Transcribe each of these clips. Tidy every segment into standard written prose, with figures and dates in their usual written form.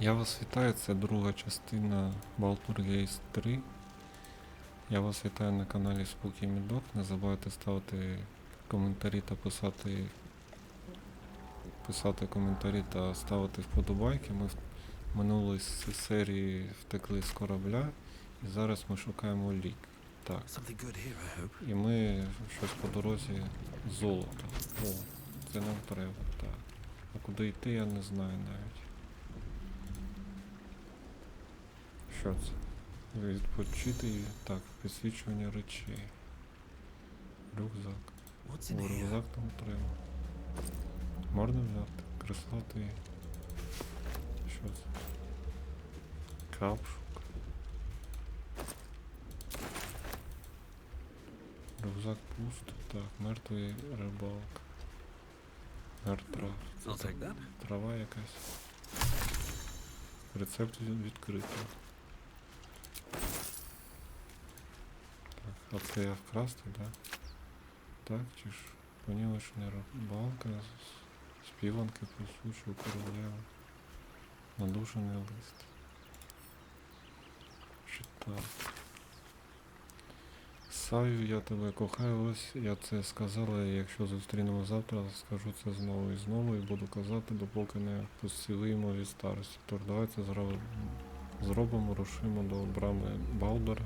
Я вас вітаю, це друга частина Baldur 3. Я вас вітаю на каналі spookymedok. Не забувайте ставити коментарі та писати коментарі та ставити вподобайки. Ми в минулій серії втекли з корабля і зараз ми шукаємо лік. Так. І ми щось по дорозі золото. О, це нам треба, так. А куди йти, я не знаю навіть. Що це? Відпочити, так, підсвічування речей. Рюкзак. О, рюкзак там треба. Можна взяти? Креслати. Що це? Капшук. Рюкзак пусто. Так, мертвий рибалка. Мертва. Трава якась. Рецепт відкритий. Так, а це я вкрасти, да? Так, чи ж понівечна рибалка, співанки присучу королева, надушений лист. Читав. Саю, я тебе кохаю, ось я це сказала, і якщо зустрінемо завтра, скажу це знову і знову, і буду казати, допоки не посілимо від старості. Тож давайте зробимо, рушимо до брами Балдура.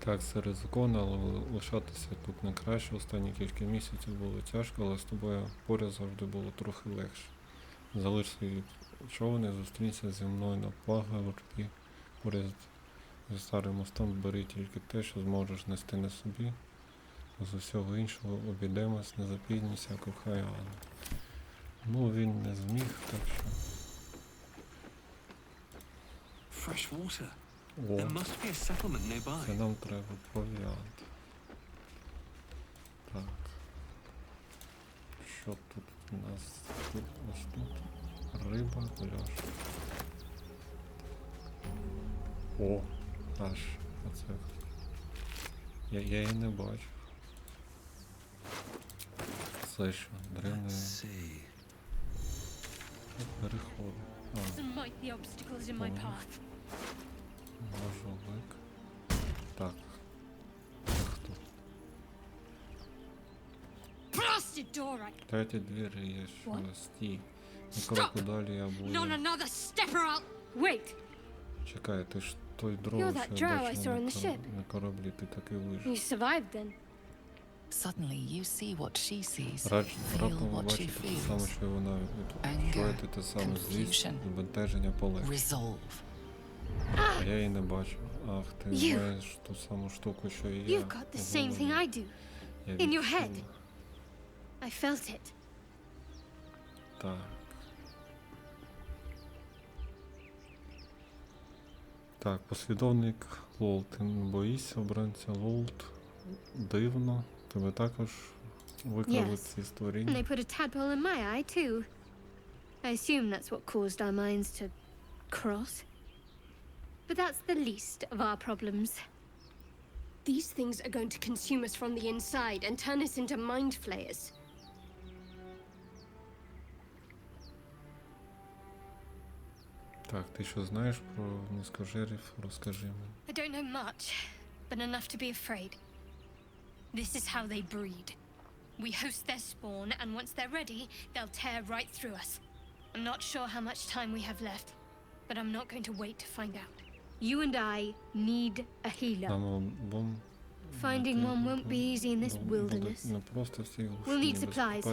Так, це ризиковано, але лишатися тут не краще. Останні кілька місяців було тяжко, але з тобою поряд завжди було трохи легше. Залиш свій човен і зустрінься зі мною на пагорбі поряд зі старим мостом. Бери тільки те, що зможеш нести на собі. З усього іншого обійдемось, не запізнюйся, кохай Анну. Ну, він не зміг, так що... О, це нам треба провіант. Так. Що тут у нас? Тут, ось тут. Риба, пляж. О, аж. Оце. Я її не бачу. Це що? Древний переход. Ножовик. Так. Хто? Третя двері є, що стій. І крокодилі я буду. Чекай, ти ж той дров, що я бачив на кораблі, ти таки вижив. Suddenly you see what she sees, Раптом feel ви what she бачите те саме, feels. що і вона Anger, відчуваєте те саме злість, confusion, збентеження, полегше. resolve. А я її не бачу. Ах, ти маєш ту саму штуку, що і я. You've got the same thing I do. In your head. I felt it. Так. Так, послідовник Лол. Ти не боїшся обранця Лолт. Дивно. Тебе також викрали ці And створіння. they put a tadpole in my eye too. I assume that's what caused our minds to cross. But that's the least of our problems. These things are going to consume us from the inside and turn us into mind flayers. Так, ти що знаєш про низкожерів? Розкажи мені. I don't know much, but enough to be afraid. This is how they breed. We host their spawn, and once they're ready, they'll tear right through us. I'm not sure how much time we have left, but I'm not going to wait to find out. You and I need a healer. Нам обом Finding one won't be easy in this wilderness. Не просто всі We'll need supplies.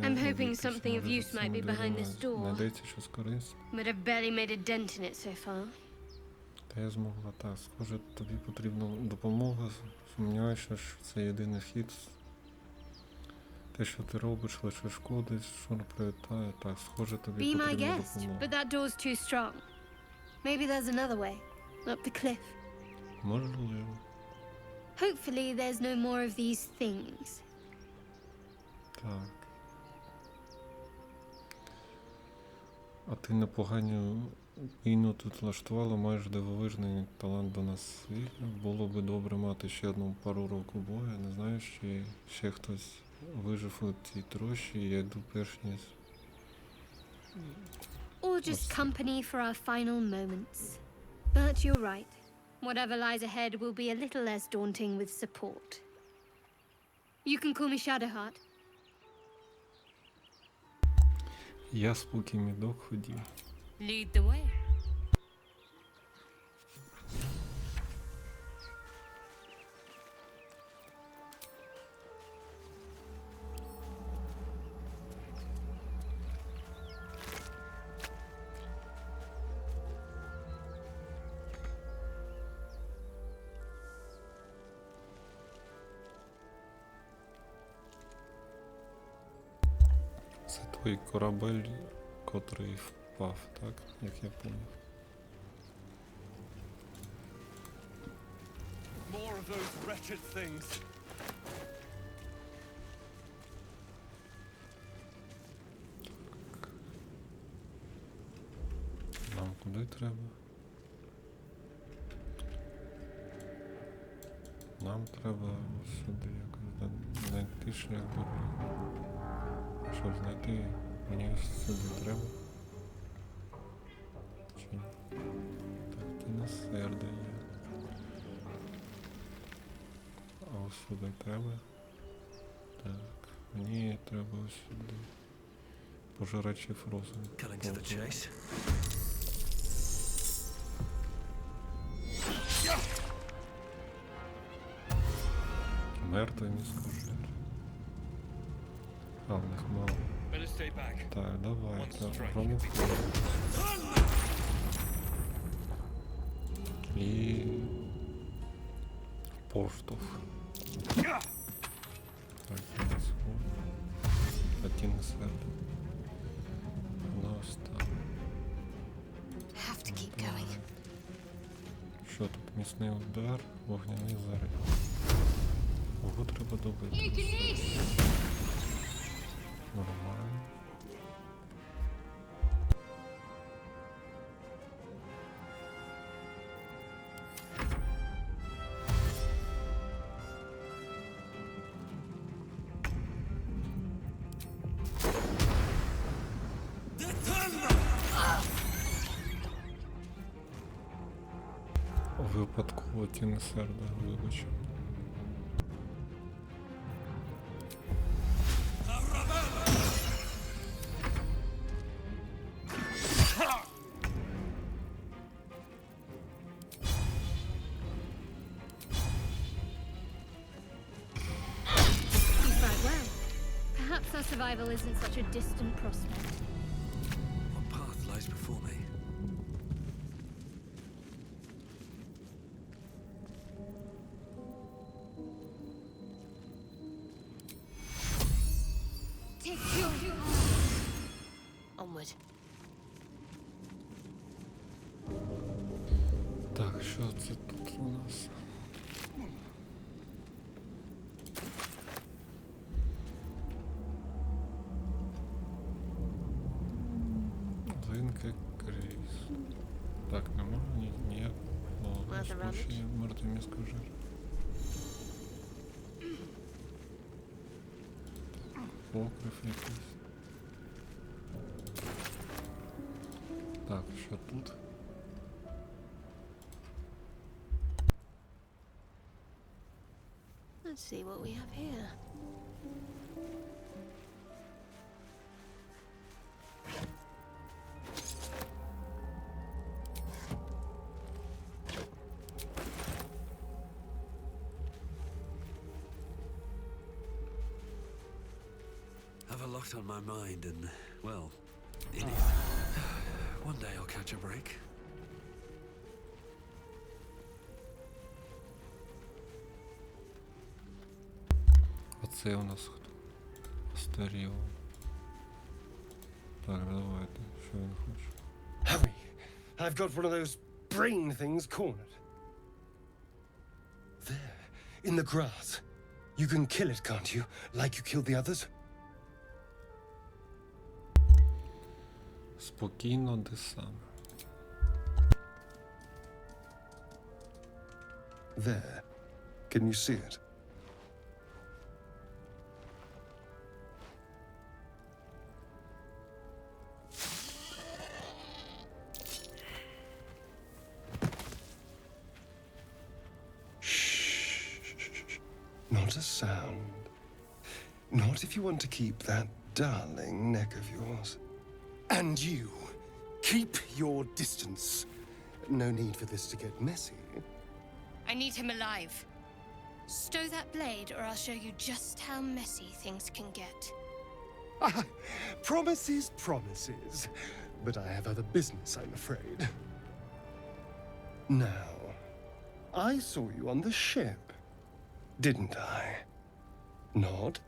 I'm hoping something of use might be behind this door. Знайдеться щось корисне. But I've barely made a dent in it so far. Та я змогла, так. Схоже, тобі потрібна допомога. Сумніваюся, що це єдиний вхід. Те, що ти робиш, лише шкодить, що не привітає. Так, схоже, тобі Be my потрібна guest, допомога. but that door's too strong. Maybe there's another way. Up the cliff. Можливо. Hopefully there's no more of these things. Так. А ти непогані війну тут влаштувала, маєш дивовижний талант до нас світу. Було би добре мати ще одну пару року бою. Не знаю, чи ще хтось вижив у цій трощі. Я йду перш ніж Or just company for our final moments. But you're right. Whatever lies ahead will be a little less daunting with support. You can call me Shadowheart. Я spookymedok ходів. Lead the way. Це той корабель, котрий впав, так? Як я поняв. More of those wretched things. Нам куди треба? Нам треба сюди якось знайти шлях дороги. Щоб знайти, мені сюди треба. Чи ні? Так, кіносерда є. А ось сюди треба. Так, мені треба ось сюди. Пожирачі фрозен. Cutting to the chase. Мертвий міскожир. А, в них мало. Better stay back. Так, давай, One так, strike. промовляй. І... поштовх. Так, я не схожу. Один серд. Воно стало. Have to keep going. Що тут? Міцний удар, вогняний заряд. Ого, треба добити. Нормально. Випадково тіни серда, вибачу. You fight well. Perhaps our survival isn't such a distant prospect. What path lies before me? Take your onward. Так, що це тут у нас? Зинка кріс. Так, нема ніякого спущення мертвий міскожир. Покрив якийсь. Так, що тут? Let's see what we have here. Have a lot on my mind and, well, in it. One day I'll catch a break. Оце у нас хто? Старів. Так, давайте, що він хоче. Hurry! I've got one of those brain things cornered. There, in the grass. You can kill it, can't you? Like you killed the others? Спокійно, де саме. There. Can you see it? Not a sound. Not if you want to keep that darling neck of yours. And you, keep your distance. No need for this to get messy. I need him alive. Stow that blade, or I'll show you just how messy things can get. Promises, promises. But I have other business, I'm afraid. Now, I saw you on the ship, didn't I? Nod?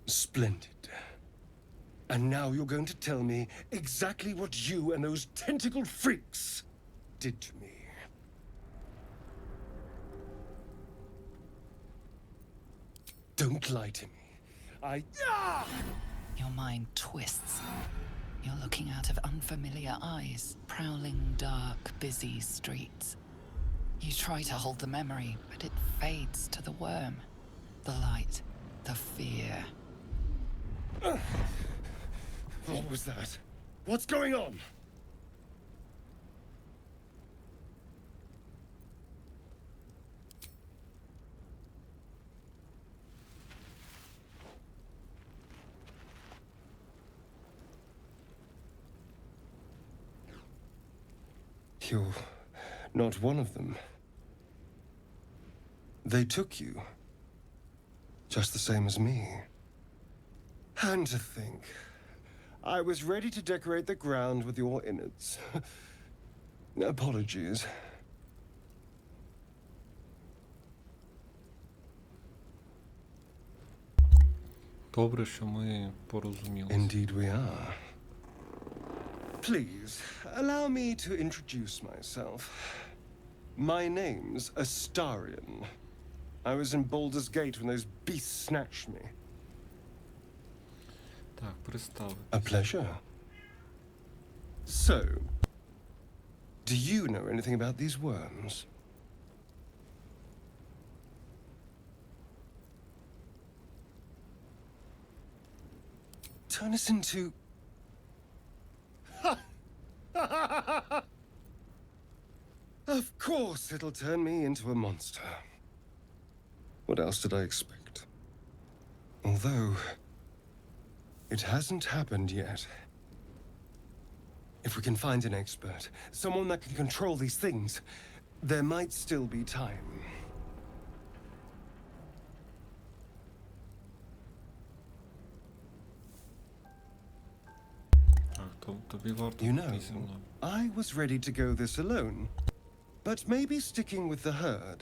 Splendid. And now you're going to tell me exactly what you and those tentacled freaks did to me. Don't lie to me. Your mind twists. You're looking out of unfamiliar eyes, prowling dark, busy streets. You try to hold the memory, but it fades to the worm. The light, the fear. What was that? What's going on? You're not one of them. They took you. Just the same as me. And to think, I was ready to decorate the ground with your innards. Apologies. Добре, що ми порозумілися. Indeed we are. Please, allow me to introduce myself. My name's Astarion. I was in Baldur's Gate when those beasts snatched me. Так, представити. A pleasure. So, do you know anything about these worms? Turn us into... Of course it'll turn me into a monster. What else did I expect? Although, it hasn't happened yet. If we can find an expert, someone that can control these things, there might still be time. Так, тобі варто You know, піти зі мною. I was ready to go this alone. But maybe sticking with the herd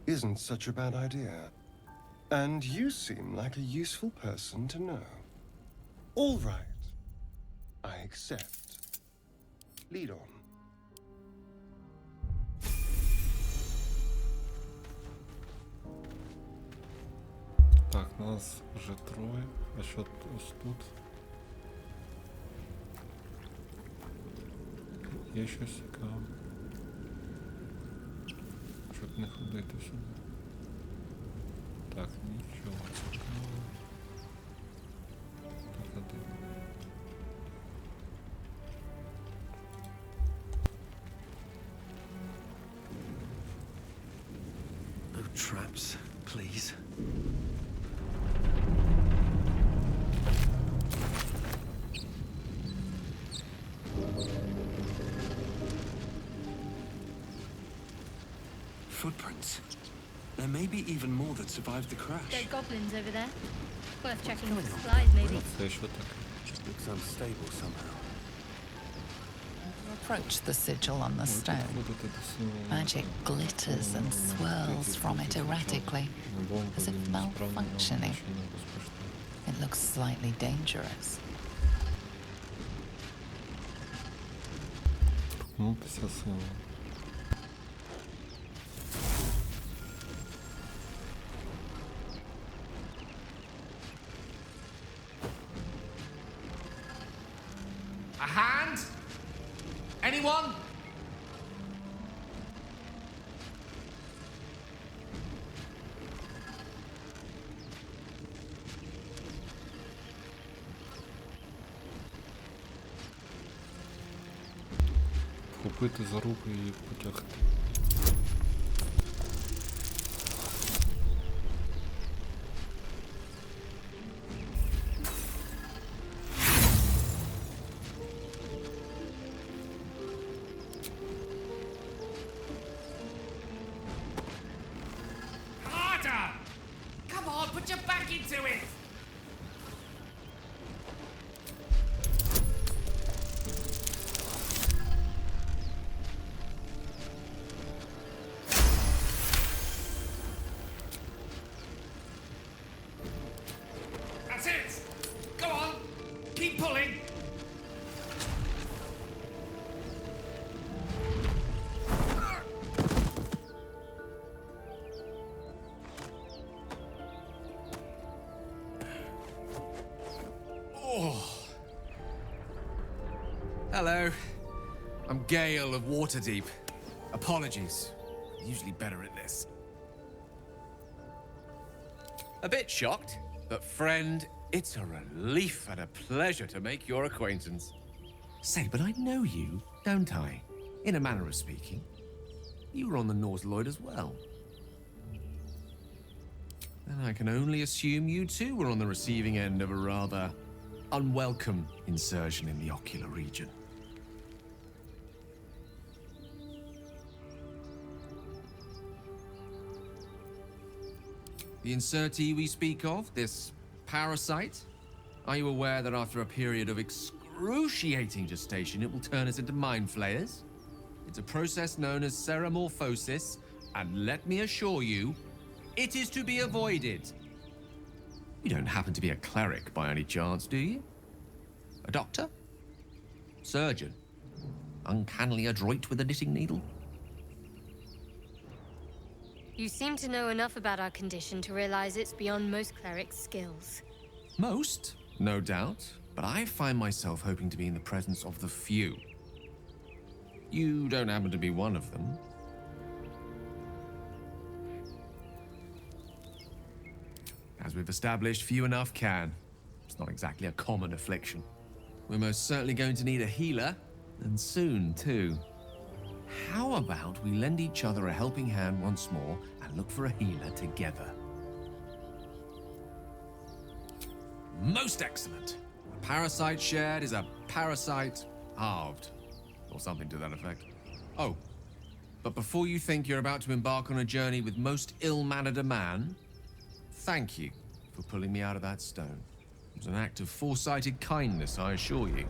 isn't such a bad idea. And you seem like a useful person to know. All right. I accept. Lead on. Так, нас вже троє. А що ось тут? Є щось цікаве. Щоб не ходити сюди. Так, нічого цікавого. Так, один. No traps, please. Footprints. There may be even more that survived the crash. Dead goblins over there. Worth checking with supplies, maybe. Це що таке? Looks unstable somehow. Approach the sigil on the stone. Підходити до символу. Magic glitters and swirls from it erratically, as if malfunctioning. It looks slightly dangerous. Торкнутися символу. A hand? Anyone? схопити за руку і потягти. Harder! Come on, put your back into it! That's it! Go on! Keep pulling! Hello. I'm Gale of Waterdeep. Apologies. Usually better at this. A bit shocked, but friend, it's a relief and a pleasure to make your acquaintance. Say, but I know you, don't I? In a manner of speaking. You were on the Norse Lloyd as well. And I can only assume you too were on the receiving end of a rather unwelcome insertion in the ocular region. The insertee we speak of, this parasite, are you aware that after a period of excruciating gestation, it will turn us into mind flayers? It's a process known as ceremorphosis, and let me assure you, it is to be avoided. You don't happen to be a cleric by any chance, do you? A doctor? Surgeon? Uncannily adroit with a knitting needle? You seem to know enough about our condition to realize it's beyond most clerics' skills. Most, no doubt, but I find myself hoping to be in the presence of the few. You don't happen to be one of them. As we've established, few enough can. It's not exactly a common affliction. We're most certainly going to need a healer, and soon, too. How about we lend each other a helping hand once more and look for a healer together? Most excellent. A parasite shared is a parasite halved, or something to that effect. Oh, but before you think you're about to embark on a journey with most ill-mannered a man, thank you for pulling me out of that stone. It was an act of foresighted kindness, I assure you.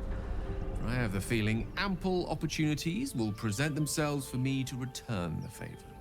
For I have the feeling ample opportunities will present themselves for me to return the favor.